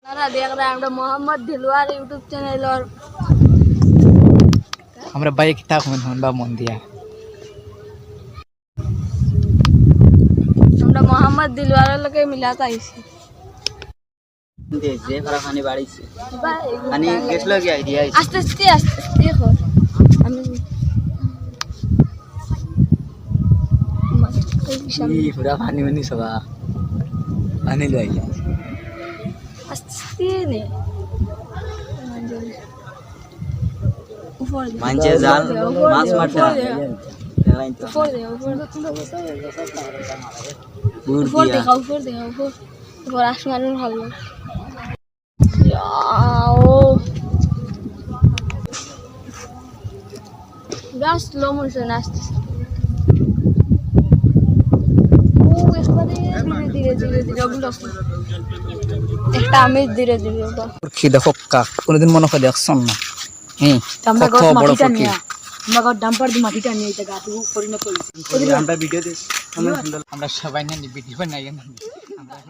देख रहे हैं हम मोहम्मद दिलवार यूट्यूब चैनल और हमरा बाइक किताब में होंडा मन दिया हमरा मोहम्मद दिलवार लगे मिला था इसे दे जे करा खाने बाड़ी से आणि गेसला की आयडिया आहे आस्ते हो मी पुरा पाणी मध्ये सगळा पाणी द्यायचं आस्ते ने मांचे जाल मास मारता ऊपर देखा ऊपर आसमान में भाग बस स्लो मोशन आस्ते धीरे धीरे একটা আমি ধীরে ধীরে কি দেখো কা কোনদিন মনে করে দেখছন না আমরা কত গত বড় মাটিটা পুকুর। নিয়ে আমরা গত ডাম্পার দি মাটিটা নিয়ে এটা গাটু পরিণত হইছে আমরা ভিডিও দিস আমরা সবাই না ভিডিও বানাই না আমরা